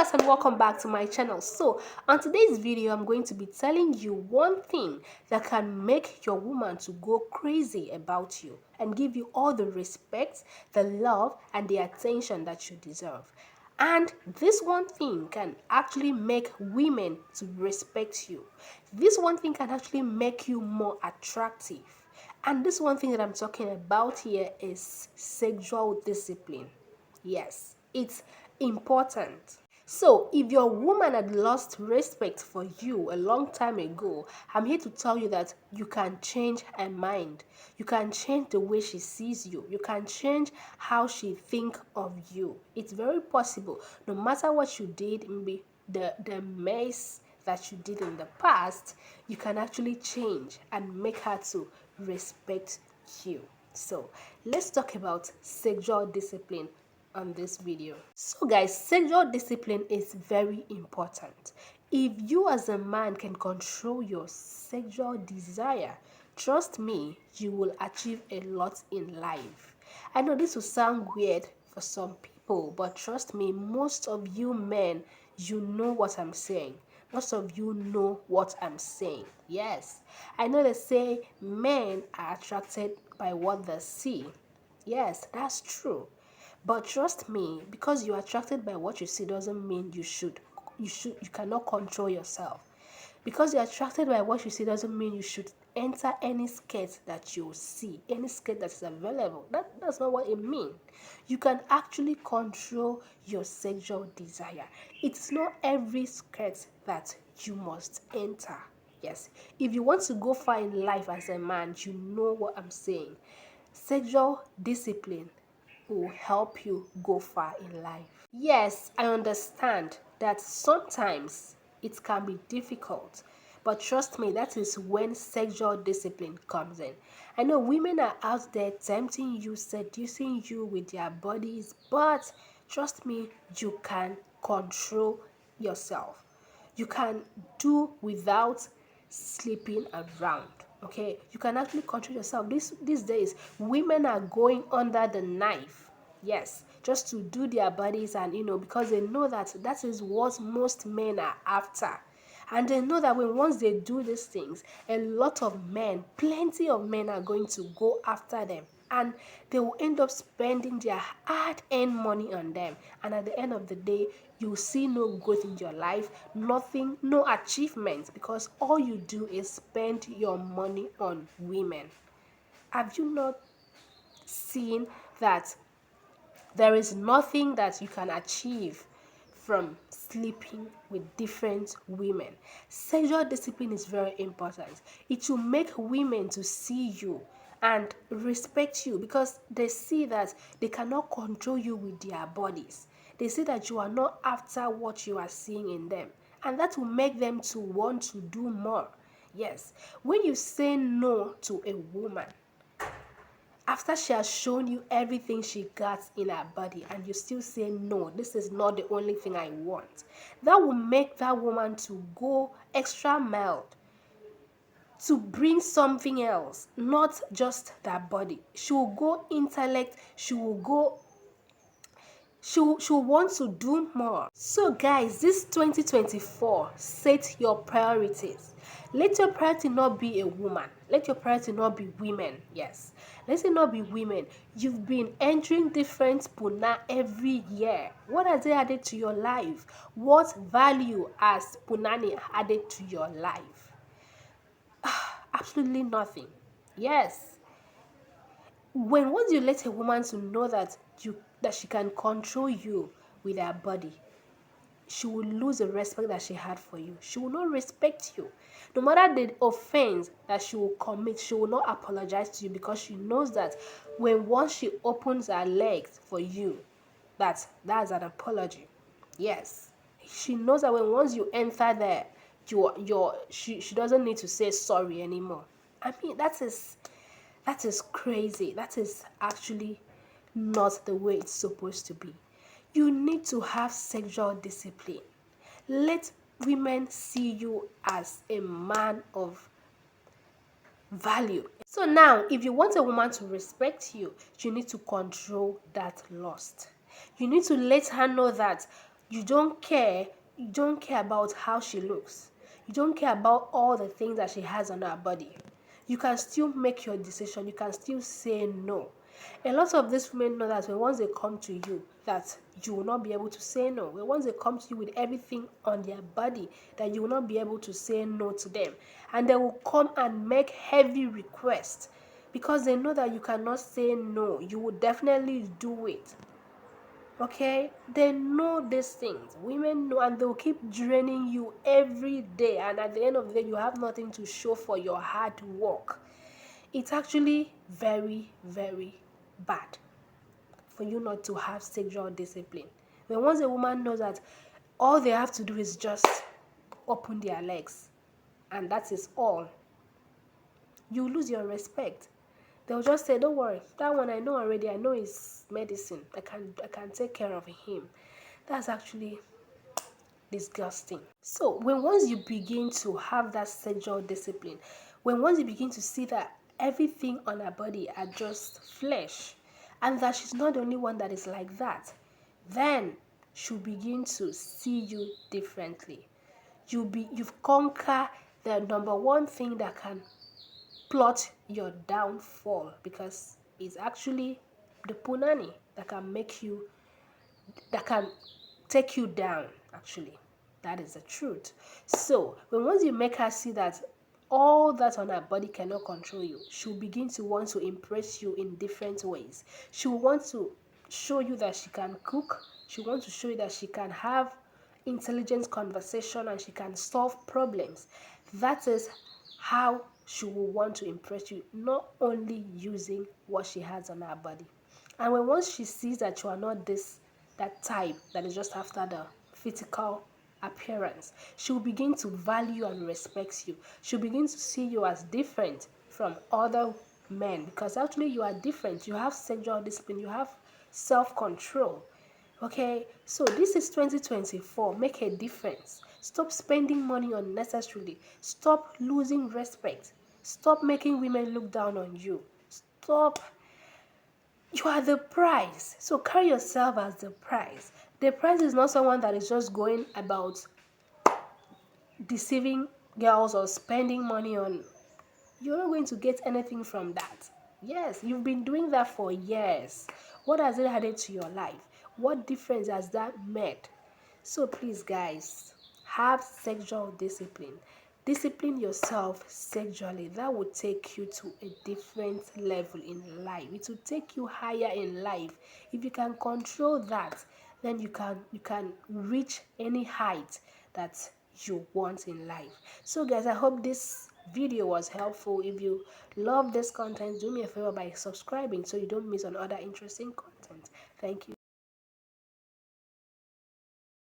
Viewers, and welcome back to my channel. So on today's video, I'm going to be telling you one thing that can make your woman to go crazy about you and give you all the respect, the love, and the attention that you deserve. And this one thing can actually make women to respect you. This one thing can actually make you more attractive. And this one thing that I'm talking about here is sexual discipline. Yes, it's important. So, if your woman had lost respect for you a long time ago, I'm here to tell you that you can change her mind. You can change the way she sees you. You can change how she think of you. It's very possible. No matter what you did, maybe the mess that you did in the past, you can actually change and make her to respect you. So, let's talk about sexual discipline on this video. So guys, sexual discipline is very important. If you as a man can control your sexual desire, trust me, you will achieve a lot in life. I know this will sound weird for some people, but trust me, most of you men, you know what I'm saying. Most of you know what I'm saying. Yes, I know they say men are attracted by what they see. Yes, that's true. But trust me, because you're attracted by what you see doesn't mean you cannot control yourself. Because you're attracted by what you see doesn't mean you should enter any skirt that you see, any skirt that is available. That's not what it means. You can actually control your sexual desire. It's not every skirt that you must enter. Yes, if you want to go far in life as a man, you know what I'm saying. Sexual discipline will help you go far in life. Yes, I understand that sometimes it can be difficult, but trust me, that is when sexual discipline comes in. I know women are out there tempting you, seducing you with their bodies, but trust me, you can control yourself. You can do without sleeping around. Okay, you can actually control yourself. These days women are going under the knife, yes, just to do their bodies, and because they know that that is what most men are after. And they know that when once they do these things, a lot of men, plenty of men are going to go after them, and they will end up spending their hard-earned money on them. And at the end of the day, you see no growth in your life, nothing, no achievement, because all you do is spend your money on women. Have you not seen that there is nothing that you can achieve from sleeping with different women? Sexual discipline is very important. It will make women to see you and respect you, because they see that they cannot control you with their bodies. They see that you are not after what you are seeing in them, and that will make them to want to do more. Yes, when you say no to a woman after she has shown you everything she got in her body, and you still say no, this is not the only thing I want, that will make that woman to go extra mile to bring something else, not just that body. She will go intellect, she'll want to do more. So guys, this 2024, set your priorities. Let your priority not be a woman. Let your priority not be women. Yes, let it not be women. You've been entering different puna every year. What has it added to your life? What value has punani added to your life? Absolutely nothing. Yes, when once you let a woman to know that she can control you with her body, she will lose the respect that she had for you. She will not respect you. No matter the offense that she will commit, she will not apologize to you, because she knows that when once she opens her legs for you, that's an apology. Yes, she knows that when once you enter there, she doesn't need to say sorry anymore. I mean, that is crazy. That is actually not the way it's supposed to be. You need to have sexual discipline. Let women see you as a man of value. So now, if you want a woman to respect you, you need to control that lust. You need to let her know that You don't care. You don't care about how she looks. You don't care about all the things that she has on her body. You can still make your decision. You can still say no. A lot of these women know that when once they come to you, that you will not be able to say no. When once they come to you with everything on their body, that you will not be able to say no to them. And they will come and make heavy requests because they know that you cannot say no. You will definitely do it. Okay, they know these things. Women know, and they'll keep draining you every day, and at the end of the day you have nothing to show for your hard work. It's actually very, very bad for you not to have sexual discipline. When once a woman knows that all they have to do is just open their legs and that is all, you lose your respect. They'll just say, don't worry, that one I know already. I know it's medicine. I can take care of him. That's actually disgusting. So when once you begin to have that sexual discipline, when once you begin to see that everything on her body are just flesh, and that she's not the only one that is like that, then she'll begin to see you differently. You've conquered the number one thing that can plot your downfall, because it's actually the punani that can take you down. Actually, that is the truth. So when once you make her see that all that on her body cannot control you, she'll begin to want to impress you in different ways. She will want to show you that she can cook. She wants to show you that she can have intelligent conversation and she can solve problems. That is how she will want to impress you, not only using what she has on her body. And when once she sees that you are not that type that is just after the physical appearance, she will begin to value and respect you. She'll begin to see you as different from other men, because actually you are different. You have sexual discipline, you have self-control. Okay, so this is 2024. Make a difference. Stop spending money unnecessarily. Stop losing respect. Stop making women look down on you. Stop. You are the prize. So carry yourself as the prize. The prize is not someone that is just going about deceiving girls or spending money on. You're not going to get anything from that. Yes, you've been doing that for years. What has it added to your life? What difference has that made? So please, guys, have sexual discipline. Discipline yourself sexually. That will take you to a different level in life. It will take you higher in life. If you can control that, then you can reach any height that you want in life. So guys, I hope this video was helpful. If you love this content, do me a favor by subscribing so you don't miss on other interesting content. Thank you.